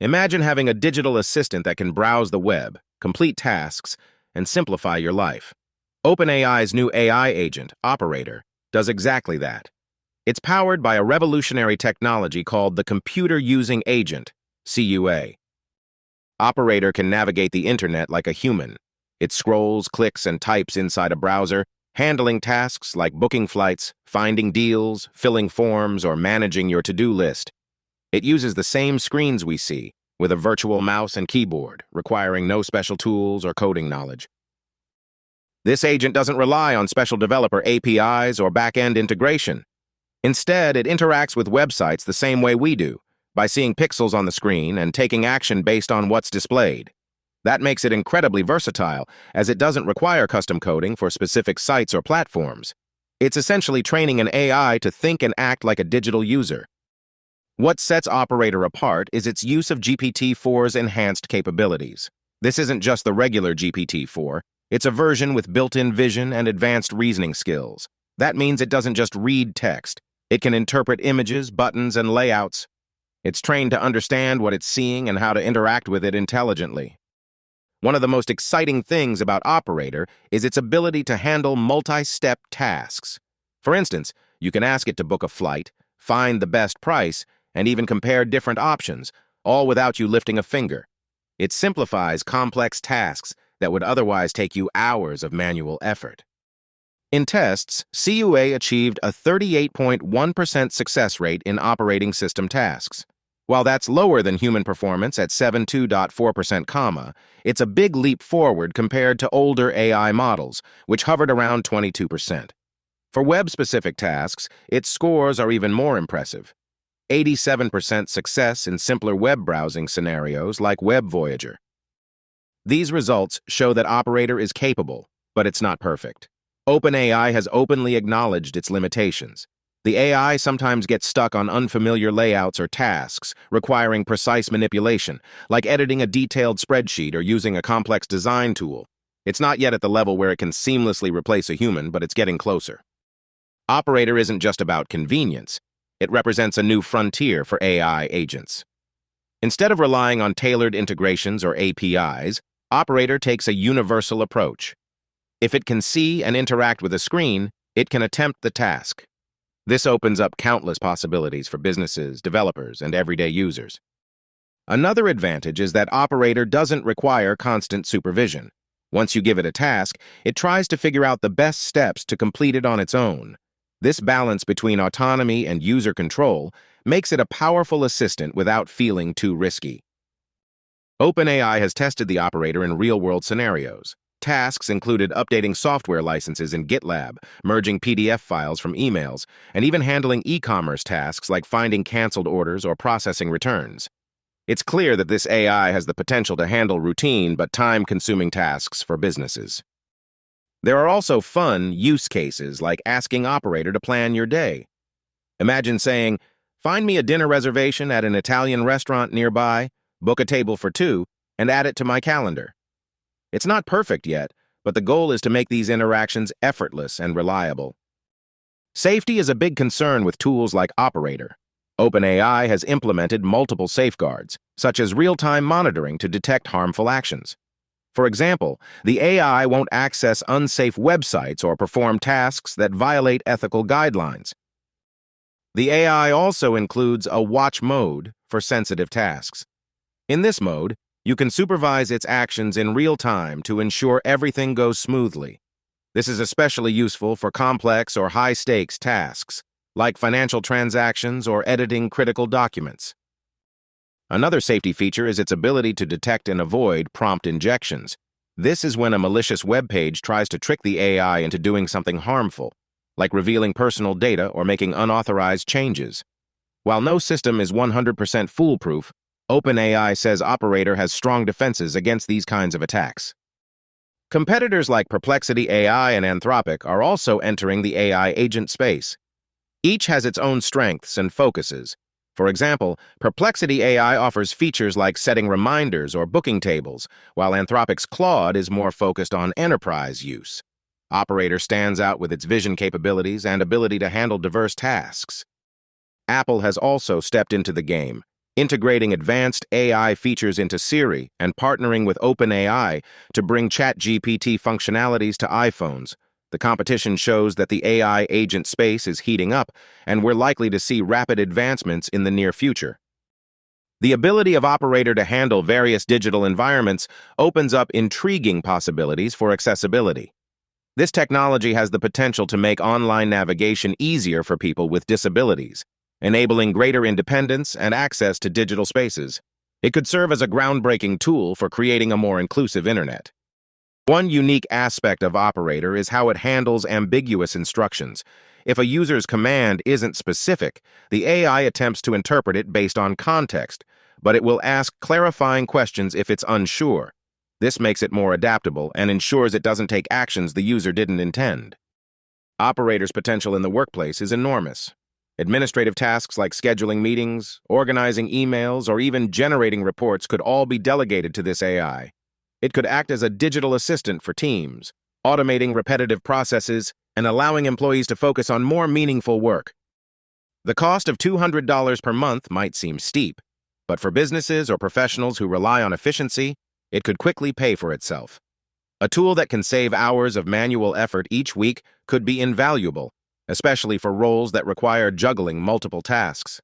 Imagine having a digital assistant that can browse the web, complete tasks, and simplify your life. OpenAI's new AI agent, Operator, does exactly that. It's powered by a revolutionary technology called the Computer Using Agent, CUA. Operator can navigate the internet like a human. It scrolls, clicks, and types inside a browser, handling tasks like booking flights, finding deals, filling forms, or managing your to-do list. It uses the same screens we see, with a virtual mouse and keyboard, requiring no special tools or coding knowledge. This agent doesn't rely on special developer APIs or back-end integration. Instead, it interacts with websites the same way we do, by seeing pixels on the screen and taking action based on what's displayed. That makes it incredibly versatile, as it doesn't require custom coding for specific sites or platforms. It's essentially training an AI to think and act like a digital user. What sets Operator apart is its use of GPT-4's enhanced capabilities. This isn't just the regular GPT-4, it's a version with built-in vision and advanced reasoning skills. That means it doesn't just read text. It can interpret images, buttons, and layouts. It's trained to understand what it's seeing and how to interact with it intelligently. One of the most exciting things about Operator is its ability to handle multi-step tasks. For instance, you can ask it to book a flight, find the best price, and even compare different options, all without you lifting a finger. It simplifies complex tasks that would otherwise take you hours of manual effort. In tests, CUA achieved a 38.1% success rate in operating system tasks. While that's lower than human performance at 72.4%, it's a big leap forward compared to older AI models, which hovered around 22%. For web-specific tasks, its scores are even more impressive. 87% success in simpler web browsing scenarios like Web Voyager. These results show that Operator is capable, but it's not perfect. OpenAI has openly acknowledged its limitations. The AI sometimes gets stuck on unfamiliar layouts or tasks, requiring precise manipulation, like editing a detailed spreadsheet or using a complex design tool. It's not yet at the level where it can seamlessly replace a human, but it's getting closer. Operator isn't just about convenience. It represents a new frontier for AI agents. Instead of relying on tailored integrations or APIs, Operator takes a universal approach. If it can see and interact with a screen, it can attempt the task. This opens up countless possibilities for businesses, developers, and everyday users. Another advantage is that Operator doesn't require constant supervision. Once you give it a task, it tries to figure out the best steps to complete it on its own. This balance between autonomy and user control makes it a powerful assistant without feeling too risky. OpenAI has tested the Operator in real-world scenarios. Tasks included updating software licenses in GitLab, merging PDF files from emails, and even handling e-commerce tasks like finding canceled orders or processing returns. It's clear that this AI has the potential to handle routine but time-consuming tasks for businesses. There are also fun use cases like asking Operator to plan your day. Imagine saying, "Find me a dinner reservation at an Italian restaurant nearby, book a table for two, and add it to my calendar." It's not perfect yet, but the goal is to make these interactions effortless and reliable. Safety is a big concern with tools like Operator. OpenAI has implemented multiple safeguards, such as real-time monitoring to detect harmful actions. For example, the AI won't access unsafe websites or perform tasks that violate ethical guidelines. The AI also includes a watch mode for sensitive tasks. In this mode, you can supervise its actions in real time to ensure everything goes smoothly. This is especially useful for complex or high-stakes tasks, like financial transactions or editing critical documents. Another safety feature is its ability to detect and avoid prompt injections. This is when a malicious web page tries to trick the AI into doing something harmful, like revealing personal data or making unauthorized changes. While no system is 100% foolproof, OpenAI says Operator has strong defenses against these kinds of attacks. Competitors like Perplexity AI and Anthropic are also entering the AI agent space. Each has its own strengths and focuses. For example, Perplexity AI offers features like setting reminders or booking tables, while Anthropic's Claude is more focused on enterprise use. Operator stands out with its vision capabilities and ability to handle diverse tasks. Apple has also stepped into the game. integrating advanced AI features into Siri and partnering with OpenAI to bring ChatGPT functionalities to iPhones. The competition shows that the AI agent space is heating up, and we're likely to see rapid advancements in the near future. The ability of Operator to handle various digital environments opens up intriguing possibilities for accessibility. This technology has the potential to make online navigation easier for people with disabilities, enabling greater independence and access to digital spaces. It could serve as a groundbreaking tool for creating a more inclusive internet. One unique aspect of Operator is how it handles ambiguous instructions. If a user's command isn't specific, the AI attempts to interpret it based on context, but it will ask clarifying questions if it's unsure. This makes it more adaptable and ensures it doesn't take actions the user didn't intend. Operator's potential in the workplace is enormous. Administrative tasks like scheduling meetings, organizing emails, or even generating reports could all be delegated to this AI. It could act as a digital assistant for teams, automating repetitive processes and allowing employees to focus on more meaningful work. The cost of $200 per month might seem steep, but for businesses or professionals who rely on efficiency, it could quickly pay for itself. A tool that can save hours of manual effort each week could be invaluable, especially for roles that require juggling multiple tasks.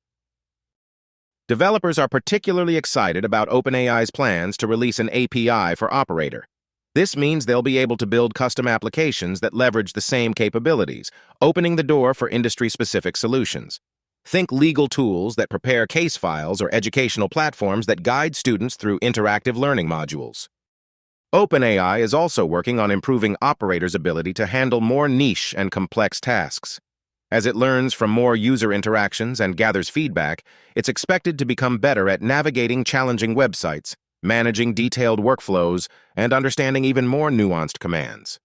Developers are particularly excited about OpenAI's plans to release an API for Operator. This means they'll be able to build custom applications that leverage the same capabilities, opening the door for industry-specific solutions. Think legal tools that prepare case files or educational platforms that guide students through interactive learning modules. OpenAI is also working on improving Operator's ability to handle more niche and complex tasks. As it learns from more user interactions and gathers feedback, it's expected to become better at navigating challenging websites, managing detailed workflows, and understanding even more nuanced commands.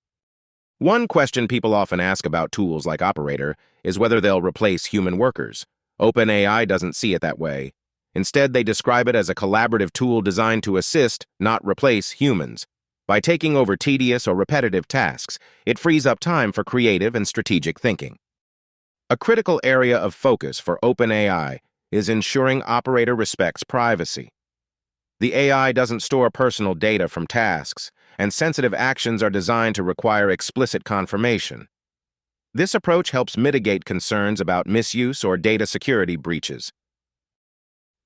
One question people often ask about tools like Operator is whether they'll replace human workers. OpenAI doesn't see it that way. Instead, they describe it as a collaborative tool designed to assist, not replace, humans. By taking over tedious or repetitive tasks, it frees up time for creative and strategic thinking. A critical area of focus for OpenAI is ensuring Operator respects privacy. The AI doesn't store personal data from tasks, and sensitive actions are designed to require explicit confirmation. This approach helps mitigate concerns about misuse or data security breaches.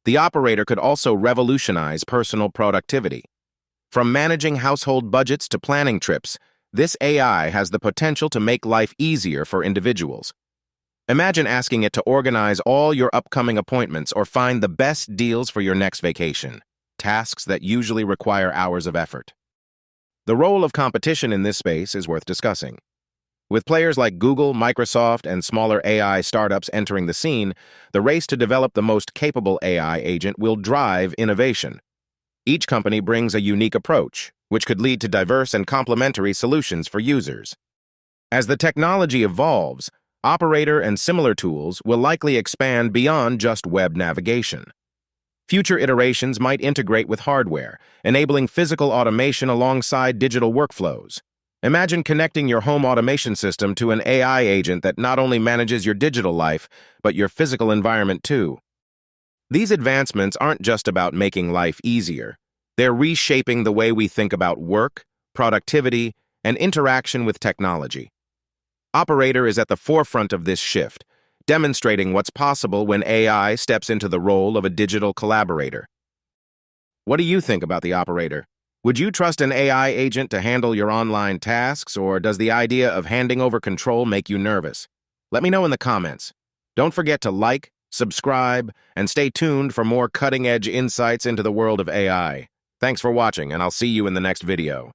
The Operator could also revolutionize personal productivity. From managing household budgets to planning trips, this AI has the potential to make life easier for individuals. Imagine asking it to organize all your upcoming appointments or find the best deals for your next vacation, tasks that usually require hours of effort. The role of competition in this space is worth discussing. With players like Google, Microsoft, and smaller AI startups entering the scene, the race to develop the most capable AI agent will drive innovation. Each company brings a unique approach, which could lead to diverse and complementary solutions for users. As the technology evolves, Operator and similar tools will likely expand beyond just web navigation. Future iterations might integrate with hardware, enabling physical automation alongside digital workflows. Imagine connecting your home automation system to an AI agent that not only manages your digital life, but your physical environment too. These advancements aren't just about making life easier. They're reshaping the way we think about work, productivity, and interaction with technology. Operator is at the forefront of this shift, demonstrating what's possible when AI steps into the role of a digital collaborator. What do you think about the Operator? Would you trust an AI agent to handle your online tasks, or does the idea of handing over control make you nervous? Let me know in the comments. Don't forget to like, subscribe, and stay tuned for more cutting-edge insights into the world of AI. Thanks for watching, and I'll see you in the next video.